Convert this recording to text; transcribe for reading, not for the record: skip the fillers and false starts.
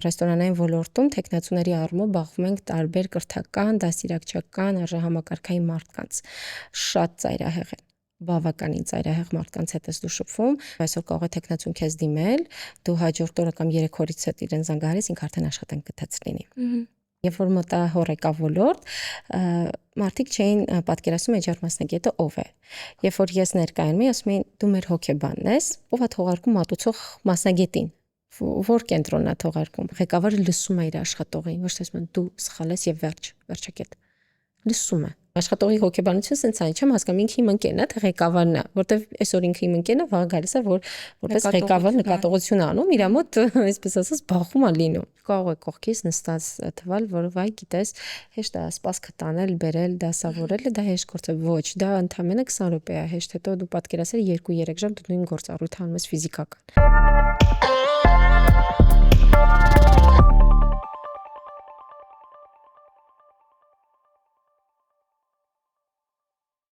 ռեստորանային ոլորտում թեկնածուների առումով բախվում ենք տարբեր կրթական, դաստիարակչական, արժեհամակարգային մարդկանց։ Շատ ծայրահեղ են, բավականին ծայրահեղ մարդկանց հետ ես դու շփվում, այսօր կարող է թեկնածուն քեզ դիմել, դու հաջորդ օրը կամ 3 օրից հետ իրեն զանգահարես, ինքը արդեն աշխատանք գտած լինի։ Երբ որ մտահոր եկա ոլորտ, մարդիկ չէին պատկերացնում HR մասնագետը ով է։ Երբ որ ես ներկայանում եմ, ասում էին դու մեր հոգեբանն ես, ով է թողարկում մատուցող մասնագետին։ Որ կենտրոնն է թողարկում։ Ղեկավարը լսում է իր աշխատողին, ոչ թե ասում դու սխալ ես եւ վերջակետ։ Լսում է։ Աշխատողի հոգեբանությունը սենց այն չեմ հասկանում, ինքը իմ ընկերն է, թե ղեկավարն է, որտեվ այսօր ինքը իմ ընկերն է, վաղ գալիս է, որպես ղեկավար նկատողություն անում, իր մոտ, այսպես ասած, բախում է լինում։ Կարող է կողքից նստած թվալ, որ վայ, գիտես, հեշտ է սպասքը տանել, բերել, դասավորել, դա հեշտ գործ է։ Ոչ, դա ընդամենը 20 րոպե է հեշտ, հետո դու պատկերացրու 2-3 ժամ դու նույն գործառույթը անում ես ֆիզիկական։